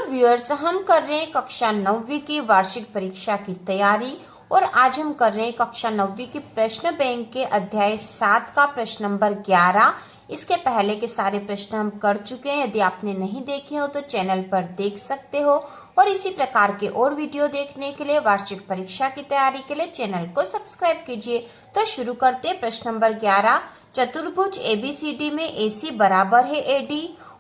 Viewers, हम कर रहे हैं कक्षा 9वीं की वार्षिक परीक्षा की तैयारी और आज हम कर रहे हैं कक्षा 9वीं की प्रश्न बैंक के अध्याय 7 का प्रश्न नंबर 11। इसके पहले के सारे प्रश्न हम कर चुके हैं। यदि आपने नहीं देखे हो तो चैनल पर देख सकते हो और इसी प्रकार के और वीडियो देखने के लिए वार्षिक परीक्षा की तैयारी के लिए चैनल को सब्सक्राइब कीजिए। तो शुरू करते हैं प्रश्न नंबर 11। चतुर्भुज ABCD में AC बराबर है AD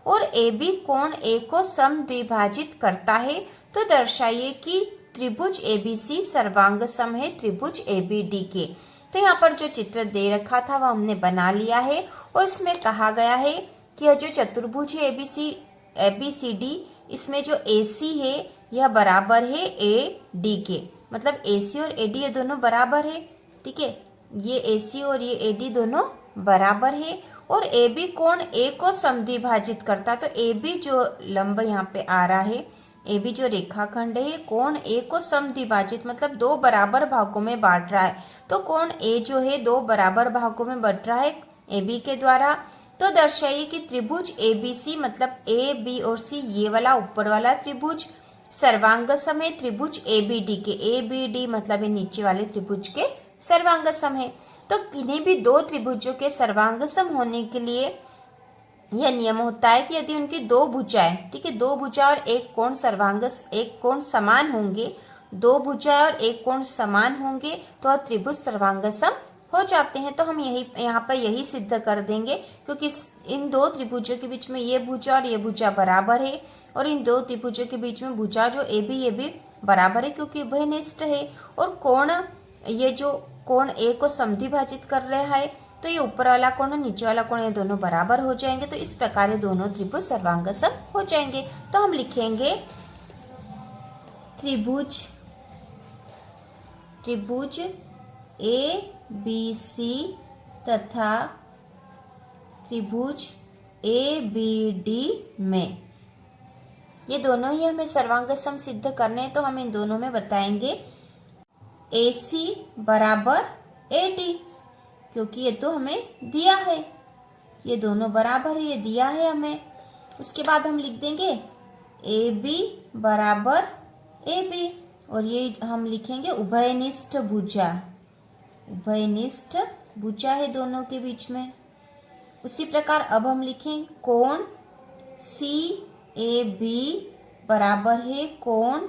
और AB कोण A को समद्विभाजित करता है, तो दर्शाइए कि त्रिभुज ABC सर्वांग सम है त्रिभुज ABD के। तो यहाँ पर जो चित्र दे रखा था वह हमने बना लिया है और इसमें कहा गया है कि यह जो चतुर्भुज है ABCD, इसमें जो AC है यह बराबर है AD के। मतलब AC और AD ये दोनों बराबर है, ठीक है। ये AC और ये AD दोनों बराबर है और AB कोण A को समद्विभाजित करता, तो AB जो लंब यहाँ पे आ रहा है, AB जो रेखाखंड है कोण A को समद्विभाजित मतलब दो बराबर भागों में बांट रहा है। तो कोण A जो है दो बराबर भागों में बंट रहा है AB के द्वारा। तो दर्शाइए कि त्रिभुज ABC मतलब A, B और C ये वाला ऊपर वाला त्रिभुज सर्वांग सम है त्रिभुज ABD के। ABD मतलब ये नीचे वाले त्रिभुज के सर्वांग सम है। तो किन्हीं भी दो त्रिभुजों के सर्वांग सम होने के लिए यह नियम होता है कि यदि उनकी दो भुजाएं, ठीक है, दो भुजा और एक कोण समान होंगे, दो भुजा और एक कोण समान होंगे तो त्रिभुज सर्वांग सम हो जाते हैं। तो हम यहाँ पर यही सिद्ध कर देंगे, क्योंकि इन दो त्रिभुजों के बीच में ये भुजा और ये भुजा बराबर है और इन दो त्रिभुजों के बीच में भुजा जो ये भी बराबर है क्योंकि उभयनिष्ठ है। और कोण, ये जो कोण A को समद्विभाजित कर रहा है तो ये ऊपर वाला कोण और नीचे वाला कोण ये दोनों बराबर हो जाएंगे। तो इस प्रकार ये दोनों त्रिभुज सर्वांग सम हो जाएंगे। तो हम लिखेंगे त्रिभुज ABC तथा त्रिभुज ABD में ये दोनों ही हमें सर्वांग सम सिद्ध करने हैं। तो हम इन दोनों में बताएंगे AC बराबर AD, क्योंकि ये तो हमें दिया है, ये दोनों बराबर है, ये दिया है हमें। उसके बाद हम लिख देंगे AB बराबर AB और ये हम लिखेंगे उभयनिष्ठ भुजा, उभयनिष्ठ भुजा है दोनों के बीच में। उसी प्रकार अब हम लिखेंगे कोण CAB बराबर है कोण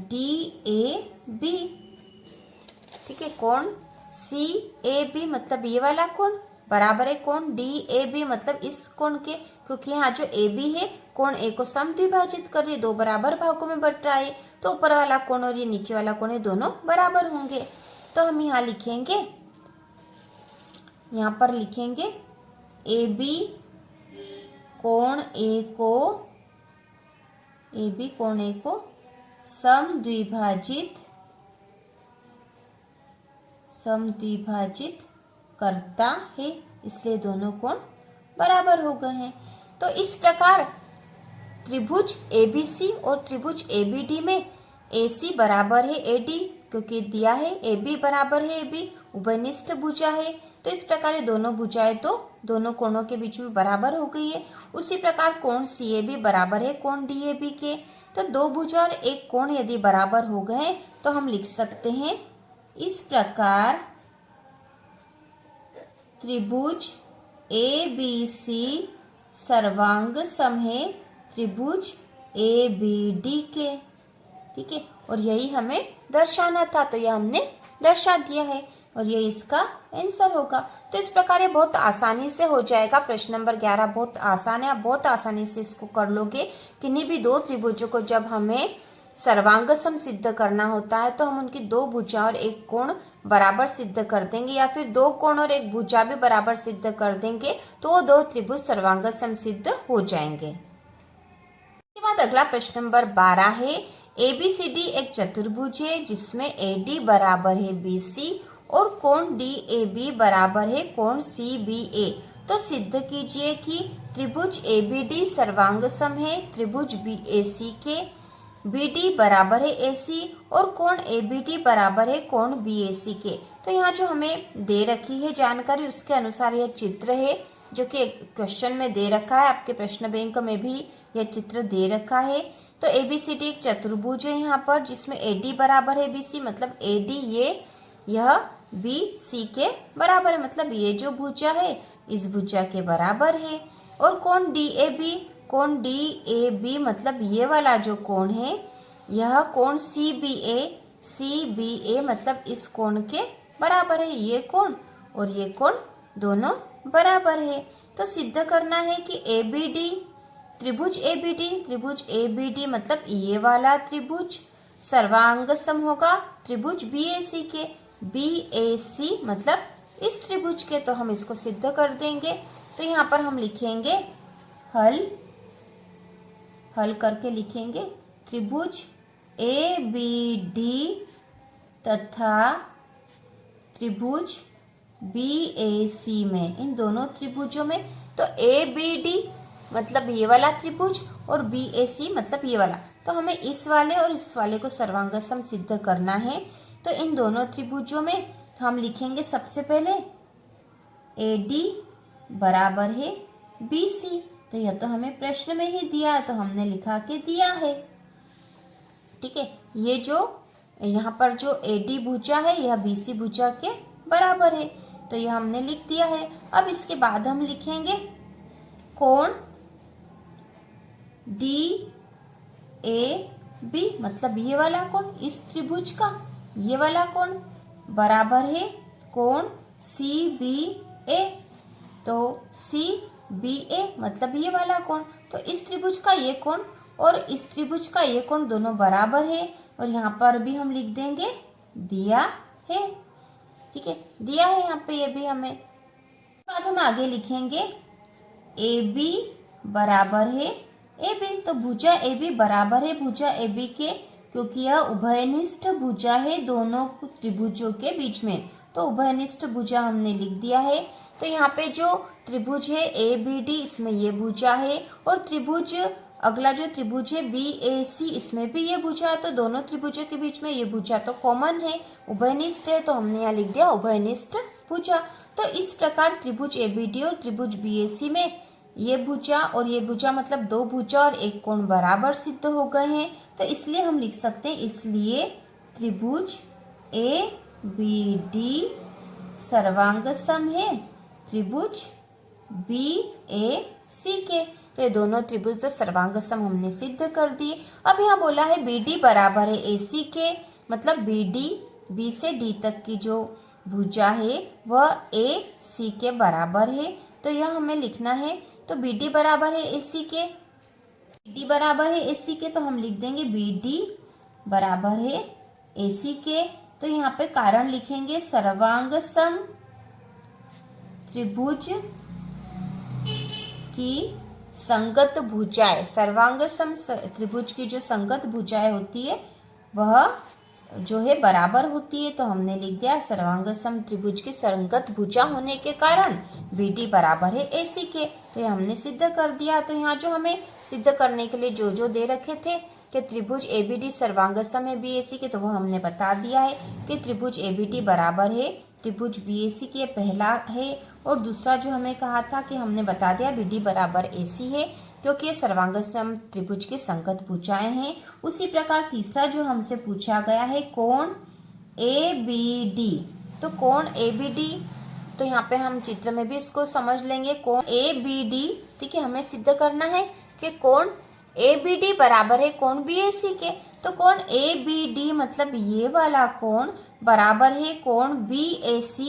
DAB, ठीक है। कोण CAB मतलब ये वाला कोण बराबर है कोण DAB मतलब इस कोण के, क्योंकि यहाँ जो AB है कोण A को समद्विभाजित कर रही है, दो बराबर भागों में बट रहा है, तो ऊपर वाला कोण और ये नीचे वाला कोण दोनों बराबर होंगे। तो हम यहाँ लिखेंगे, यहाँ पर लिखेंगे AB कोण A को समद्विभाजित करता है, इसलिए दोनों कोण बराबर हो गए हैं। तो इस प्रकार त्रिभुज ABC और त्रिभुज ABD में AC बराबर है AD, क्योंकि दिया है AB बराबर है AB, उभयनिष्ठ भुजा है। तो इस प्रकार ये दोनों भुजाएं तो दोनों कोणों के बीच में बराबर हो गई है। उसी प्रकार कोण CAB बराबर है कोण DAB के। तो दो भुजा और एक कोण यदि बराबर हो गए तो हम लिख सकते हैं इस प्रकार त्रिभुज ABC सर्वांग सम है त्रिभुज ABD के, ठीक है। और यही हमें दर्शाना था, तो यह हमने दर्शा दिया है और ये इसका आंसर होगा। तो इस प्रकार ये बहुत आसानी से हो जाएगा। प्रश्न नंबर 11 बहुत आसान है, आप बहुत आसानी से इसको कर लोगे। किन्हीं भी दो त्रिभुजों को जब हमें सर्वांग सम सिद्ध करना होता है तो हम उनकी दो भुजा और एक कोण बराबर सिद्ध कर देंगे, या फिर दो कोण और एक भुजा भी बराबर सिद्ध कर देंगे तो वो दो त्रिभुज सर्वांग सम सिद्ध हो जाएंगे। इसके बाद अगला प्रश्न नंबर 12 है। ABCD एक चतुर्भुज है जिसमें AD बराबर है BC और कोण DAB बराबर है कोण CBA। तो सिद्ध कीजिए कि त्रिभुज ABD सर्वांग सम है त्रिभुज BAC के, BD बराबर है AC और कोण ABD बराबर है कोण BAC के। तो यहाँ जो हमें दे रखी है जानकारी उसके अनुसार यह चित्र है जो कि क्वेश्चन में दे रखा है, आपके प्रश्न बैंक में भी यह चित्र दे रखा है। तो ABCD एक चतुर्भुज है यहाँ पर, जिसमें AD बराबर है BC, मतलब AD यह BC के बराबर है, मतलब ये जो भुजा है इस भुजा के बराबर है। और कोण DAB मतलब ये वाला जो कोण है, यह कोण CBA मतलब इस कोण के बराबर है। ये कोण और ये कोण दोनों बराबर है। तो सिद्ध करना है कि त्रिभुज ABD मतलब ये वाला त्रिभुज सर्वांग सम होगा त्रिभुज BAC के। BAC मतलब इस त्रिभुज के, तो हम इसको सिद्ध कर देंगे। तो यहाँ पर हम लिखेंगे हल करके लिखेंगे त्रिभुज ABD तथा त्रिभुज BAC में, इन दोनों त्रिभुजों में। तो ABD मतलब ये वाला त्रिभुज और BAC मतलब ये वाला, तो हमें इस वाले और इस वाले को सर्वांग सम सिद्ध करना है। तो इन दोनों त्रिभुजों में हम लिखेंगे सबसे पहले AD बराबर है BC, तो यह तो हमें प्रश्न में ही दिया है, तो हमने लिखा के दिया है। ठीक है, ये जो यहाँ पर जो AD भुजा है यह BC भुजा के बराबर है, तो यह हमने लिख दिया है। अब इसके बाद हम लिखेंगे कोण DAB मतलब ये वाला कोण, इस त्रिभुज का ये वाला कोण बराबर है कोण CBA, तो CBA मतलब ये वाला कोण, तो इस त्रिभुज का ये कोण और इस त्रिभुज का ये कोण दोनों बराबर है। और यहाँ पर भी हम लिख देंगे दिया है। ठीक है, दिया है यहाँ पे ये भी हमें। बाद हम आगे लिखेंगे AB बराबर है AB, तो भुजा AB बराबर है भुजा AB के, क्योंकि यह उभयनिष्ठ भुजा है दोनों त्रिभुजों के बीच में, तो उभयनिष्ठ भुजा हमने लिख दिया है। तो यहाँ पे जो त्रिभुज है ABD इसमें ये भुजा है, और त्रिभुज अगला जो त्रिभुज है BAC इसमें भी ये भुजा है, तो दोनों त्रिभुजों के बीच में ये भुजा तो कॉमन है, उभयनिष्ठ है, तो हमने यहाँ लिख दिया उभयनिष्ठ भुजा। तो इस प्रकार त्रिभुज ABD और त्रिभुज BAC में ये भुजा और ये भुजा मतलब दो भुजा और एक कोण बराबर सिद्ध हो गए हैं, तो इसलिए हम लिख सकते हैं इसलिए त्रिभुज ABD सर्वांग सम है त्रिभुज BAC के। तो ये दोनों त्रिभुज तो सर्वांग सम हमने सिद्ध कर दिए। अब यहाँ बोला है BD बराबर है AC के, मतलब BD B से D तक की जो भुजा है वह AC के बराबर है, तो यह हमें लिखना है। तो BD बराबर है AC के, BD बराबर है AC के, तो हम लिख देंगे BD बराबर है AC के। तो यहाँ पे कारण लिखेंगे सर्वांग सम त्रिभुज की संगत भुजाएं, सर्वांग सम त्रिभुज की जो संगत भुजाएं होती है वह जो है बराबर होती है, तो हमने लिख दिया सर्वांग सम त्रिभुज की संगत भुजा होने के कारण BD बराबर है AC के, तो ये हमने सिद्ध कर दिया। तो यहाँ जो हमें सिद्ध करने के लिए जो दे रखे थे कि त्रिभुज ABD सर्वांग सम है BAC के, तो वो हमने बता दिया है कि त्रिभुज ABD बराबर है त्रिभुज BAC के, पहला है। और दूसरा जो हमें कहा था कि हमने बता दिया BD बराबर AC है, क्योंकि ये सर्वांग सम त्रिभुज के संगत भुजाएं हैं। उसी प्रकार तीसरा जो हमसे पूछा गया है कोण ABD, तो कोण ABD, तो यहाँ पे हम चित्र में भी इसको समझ लेंगे। कोण ABD, ठीक है, हमें सिद्ध करना है कि कोण ABD बराबर है कोण BAC के, तो कोण ABD मतलब ये वाला कोण बराबर है कोण BAC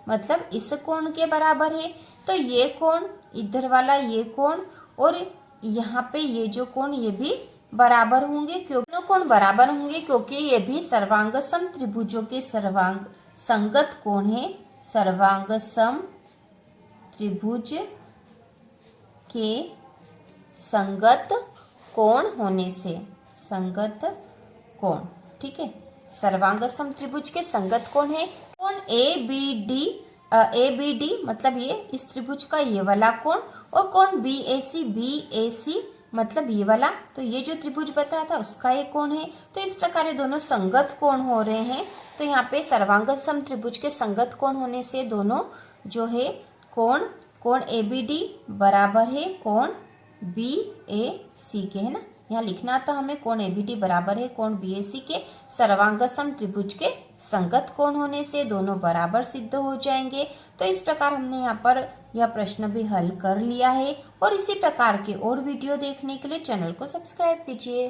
मतलब इस कोण के बराबर है। तो ये कोण इधर वाला ये कोण और यहाँ पे ये जो कोण ये भी बराबर होंगे, क्योंकि कोण बराबर होंगे क्योंकि ये भी सर्वांग सम त्रिभुजों के सर्वांग संगत कोण है। सर्वांग सम त्रिभुज के संगत कोण होने से, संगत कोण, ठीक है, सर्वांग सम त्रिभुज के संगत कोण है। कोण ABD मतलब ये इस त्रिभुज का ये वाला कोण, और कोण BAC मतलब ये वाला, तो ये जो त्रिभुज बताया था उसका ये कोण है। तो इस प्रकार ये दोनों संगत कोण हो रहे हैं। तो यहाँ पे सर्वांग सम त्रिभुज के संगत कोण होने से दोनों जो है कोण ABD बराबर है कोण BAC के, है ना। यहाँ लिखना था हमें कोण एबीडी बराबर है कोण बीएसी के सर्वांगसम त्रिभुज के संगत कोण होने से दोनों बराबर सिद्ध हो जाएंगे। तो इस प्रकार हमने यहाँ पर यह प्रश्न भी हल कर लिया है और इसी प्रकार के और वीडियो देखने के लिए चैनल को सब्सक्राइब कीजिए।